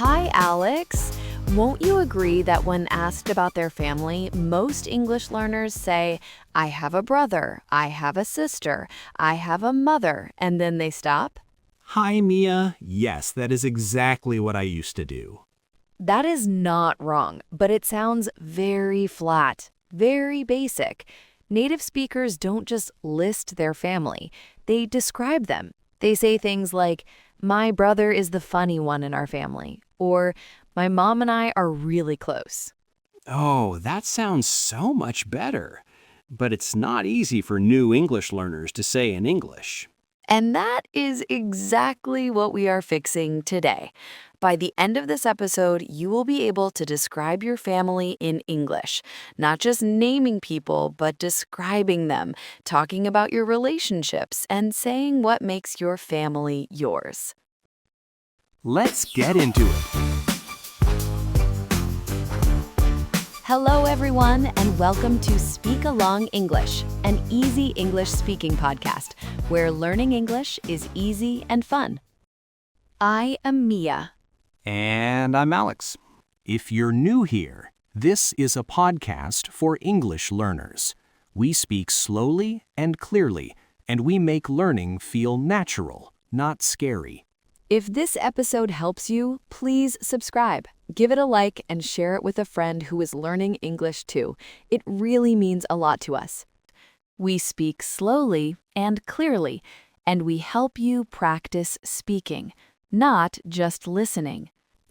Hi, Alex. Won't you agree that when asked about their family, most English learners say, I have a brother, I have a sister, I have a mother, and then they stop? Hi, Mia. Yes, that is exactly what I used to do. That is not wrong, but it sounds very flat, very basic. Native speakers don't just list their family, they describe them. They say things like, my brother is the funny one in our family, or my mom and I are really close. Oh, that sounds so much better. But it's not easy for new English learners to say in English. And that is exactly what we are fixing today. By the end of this episode, you will be able to describe your family in English, not just naming people, but describing them, talking about your relationships, and saying what makes your family yours. Let's get into it. Hello, everyone, and welcome to Speak Along English, an easy English speaking podcast where learning English is easy and fun. I am Mia. And I'm Alex. If you're new here, this is a podcast for English learners. We speak slowly and clearly, and we make learning feel natural, not scary. If this episode helps you, please subscribe, give it a like, and share it with a friend who is learning English too. It really means a lot to us. We speak slowly and clearly, and we help you practice speaking, not just listening.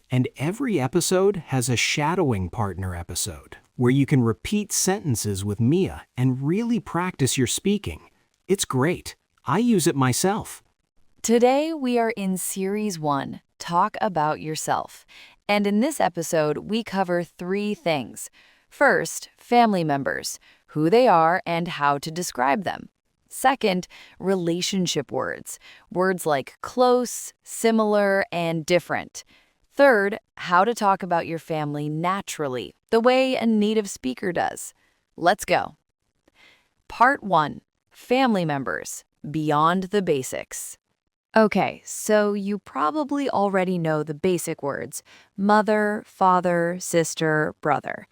And every episode has a shadowing partner episode, where you can repeat sentences with Mia and really practice your speaking. It's great. I use it myself. Today, we are in Series 1, Talk About Yourself. And in this episode, we cover 3 things. First, family members, who they are and how to describe them. Second, relationship words, words like close, similar, and different. Third, how to talk about your family naturally, the way a native speaker does. Let's go. Part 1, Family Members, Beyond the Basics. Okay, so you probably already know the basic words: mother, father, sister, brother,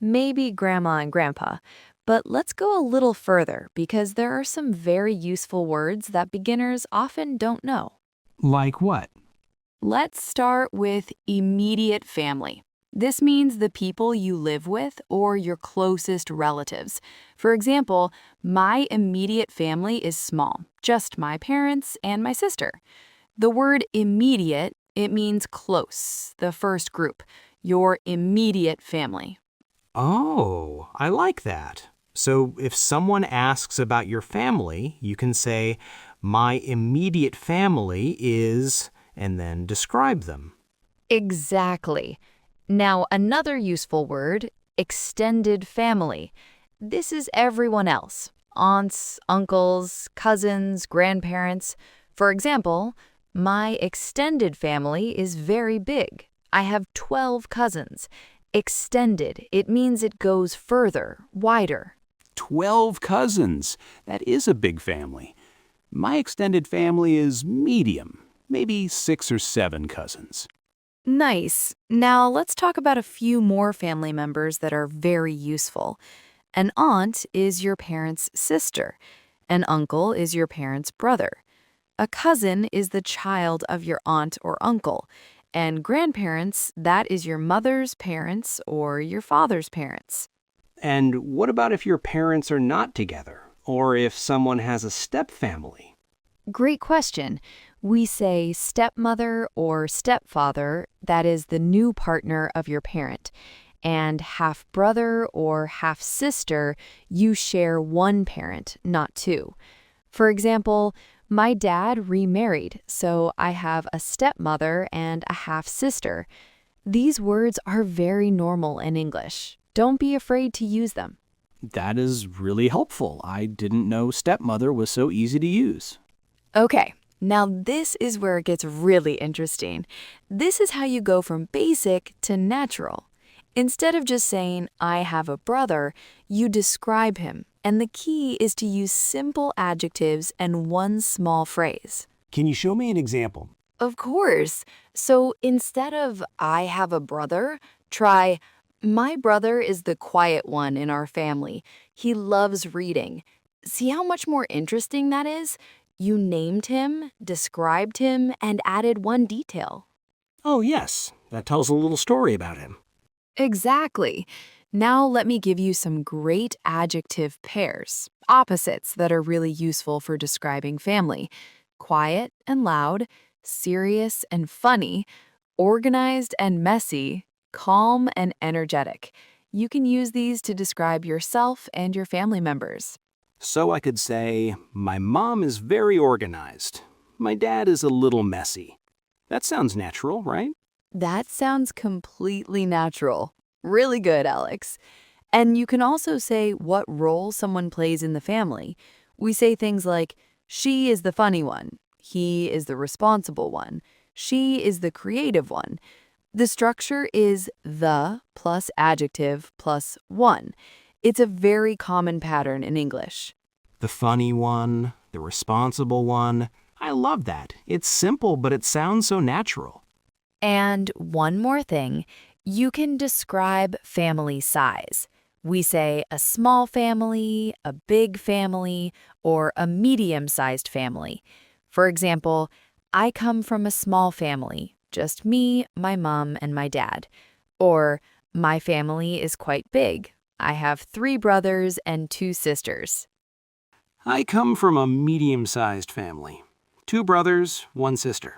maybe grandma and grandpa. But let's go a little further because there are some very useful words that beginners often don't know. Like what? Let's start with immediate family. This means the people you live with or your closest relatives. For example, my immediate family is small, just my parents and my sister. The word immediate, it means close, the first group, your immediate family. Oh, I like that. So if someone asks about your family, you can say, my immediate family is, and then describe them. Exactly. Now, another useful word, extended family. This is everyone else, aunts, uncles, cousins, grandparents. For example, my extended family is very big. I have 12 cousins. Extended, it means it goes further, wider. 12 cousins. That is a big family. My extended family is medium, maybe 6 or 7 cousins. Nice. Now let's talk about a few more family members that are very useful. An aunt is your parent's sister. An uncle is your parent's brother. A cousin is the child of your aunt or uncle. And grandparents, that is your mother's parents or your father's parents. And what about if your parents are not together, or if someone has a stepfamily? Great question. We say stepmother or stepfather, that is the new partner of your parent. And half-brother or half-sister, you share one parent, not two. For example, my dad remarried, so I have a stepmother and a half-sister. These words are very normal in English. Don't be afraid to use them. That is really helpful. I didn't know stepmother was so easy to use. Okay, now this is where it gets really interesting. This is how you go from basic to natural. Instead of just saying, I have a brother, you describe him, and the key is to use simple adjectives and one small phrase. Can you show me an example? Of course. So instead of I have a brother, try my brother is the quiet one in our family. He loves reading. See how much more interesting that is? You named him, described him, and added one detail. Oh, yes, that tells a little story about him. Exactly. Now let me give you some great adjective pairs, opposites that are really useful for describing family. Quiet and loud, serious and funny, organized and messy, calm and energetic. You can use these to describe yourself and your family members. So I could say, my mom is very organized. My dad is a little messy. That sounds natural, right? That sounds completely natural. Really good, Alex. And you can also say what role someone plays in the family. We say things like, she is the funny one, he is the responsible one, she is the creative one. The structure is the plus adjective plus one. It's a very common pattern in English. The funny one, the responsible one. I love that. It's simple, but it sounds so natural. And one more thing, you can describe family size. We say a small family, a big family, or a medium-sized family. For example, I come from a small family, just me, my mom, and my dad. Or my family is quite big. I have 3 brothers and 2 sisters. I come from a medium-sized family. 2 brothers, 1 sister.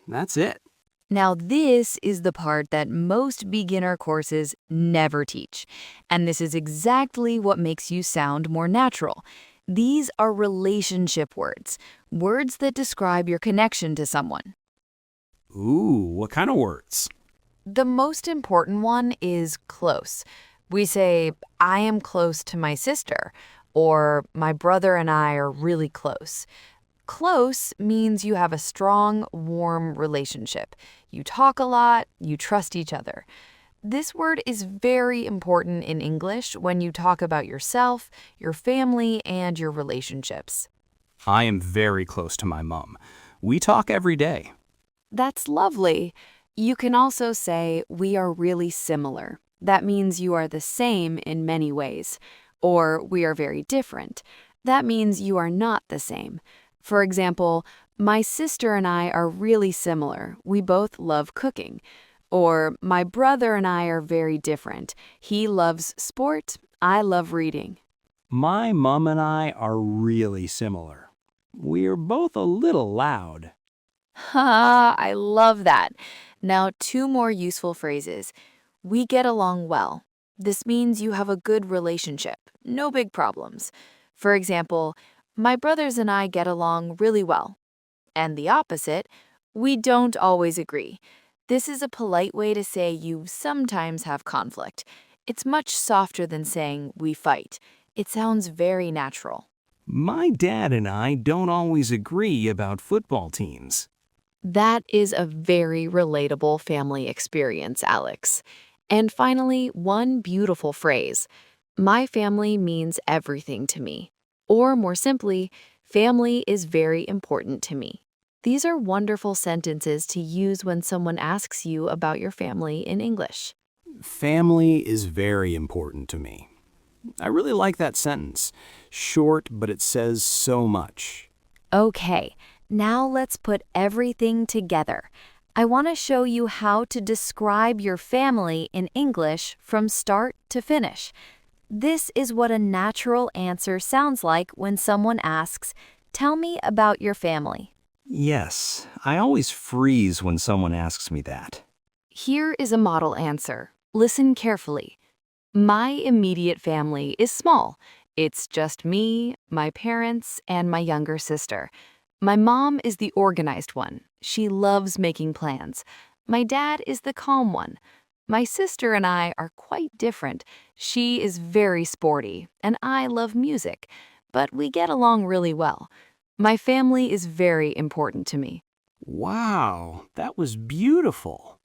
That's it. Now, this is the part that most beginner courses never teach. And this is exactly what makes you sound more natural. These are relationship words, words that describe your connection to someone. Ooh, what kind of words? The most important one is close. We say, I am close to my sister, or my brother and I are really close. Close means you have a strong, warm relationship. You talk a lot, you trust each other. This word is very important in English when you talk about yourself, your family, and your relationships. I am very close to my mom. We talk every day. That's lovely. You can also say, we are really similar. That means you are the same in many ways. Or we are very different. That means you are not the same. For example, my sister and I are really similar. We both love cooking. Or my brother and I are very different. He loves sport, I love reading. My mom and I are really similar. We're both a little loud. Ha, I love that. Now, 2 more useful phrases. We get along well. This means you have a good relationship, no big problems. For example, my brothers and I get along really well. And the opposite, we don't always agree. This is a polite way to say you sometimes have conflict. It's much softer than saying we fight. It sounds very natural. My dad and I don't always agree about football teams. That is a very relatable family experience, Alex. And finally, one beautiful phrase. My family means everything to me. Or more simply, family is very important to me. These are wonderful sentences to use when someone asks you about your family in English. Family is very important to me. I really like that sentence. Short, but it says so much. Okay, now let's put everything together. I want to show you how to describe your family in English from start to finish. This is what a natural answer sounds like when someone asks, "Tell me about your family." Yes, I always freeze when someone asks me that. Here is a model answer. Listen carefully. My immediate family is small. It's just me, my parents, and my younger sister. My mom is the organized one. She loves making plans. My dad is the calm one. My sister and I are quite different. She is very sporty, and I love music, but we get along really well. My family is very important to me. Wow, that was beautiful.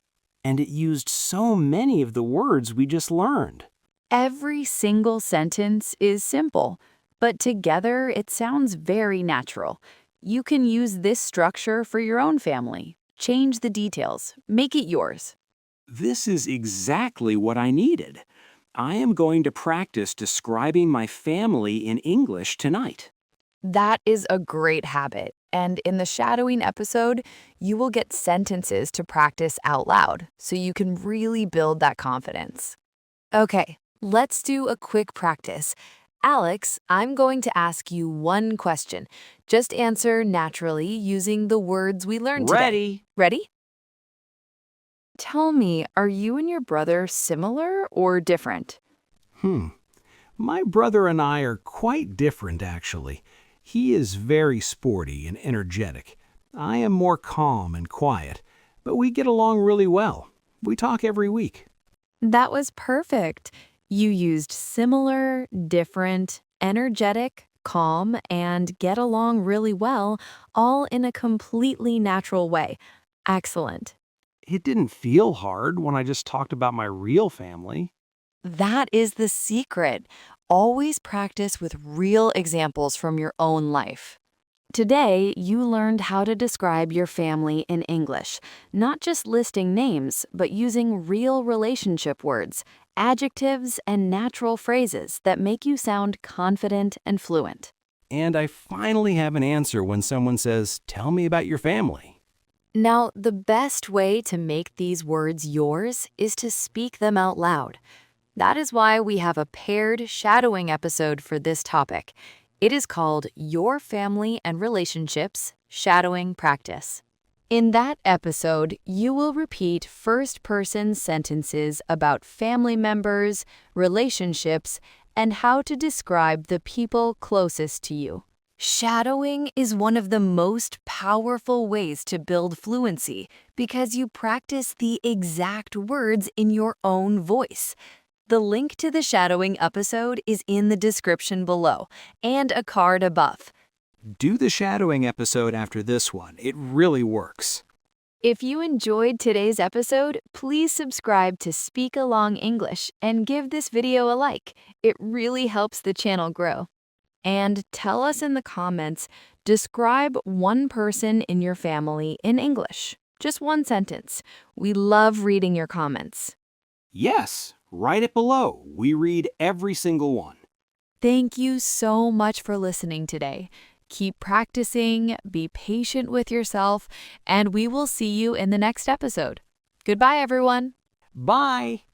And it used so many of the words we just learned. Every single sentence is simple, but together it sounds very natural. You can use this structure for your own family. Change the details. Make it yours. This is exactly what I needed. I am going to practice describing my family in English tonight. That is a great habit. And in the shadowing episode, you will get sentences to practice out loud so you can really build that confidence. Okay, let's do a quick practice. Alex, I'm going to ask you one question. Just answer naturally using the words we learned today. Ready? Ready? Tell me, are you and your brother similar or different? My brother and I are quite different, actually. He is very sporty and energetic. I am more calm and quiet, but we get along really well. We talk every week. That was perfect. You used similar, different, energetic, calm, and get along really well, all in a completely natural way. Excellent. It didn't feel hard when I just talked about my real family. That is the secret. Always practice with real examples from your own life. Today, you learned how to describe your family in English, not just listing names, but using real relationship words, adjectives, and natural phrases that make you sound confident and fluent. And I finally have an answer when someone says, "Tell me about your family." Now, the best way to make these words yours is to speak them out loud. That is why we have a paired shadowing episode for this topic. It is called Your Family and Relationships Shadowing Practice. In that episode, you will repeat first-person sentences about family members, relationships, and how to describe the people closest to you. Shadowing is one of the most powerful ways to build fluency because you practice the exact words in your own voice. The link to the shadowing episode is in the description below and a card above. Do the shadowing episode after this one. It really works. If you enjoyed today's episode, please subscribe to SpeakAlong English and give this video a like. It really helps the channel grow. And tell us in the comments, describe one person in your family in English. Just one sentence. We love reading your comments. Yes, write it below. We read every single one. Thank you so much for listening today. Keep practicing, be patient with yourself, and we will see you in the next episode. Goodbye, everyone. Bye!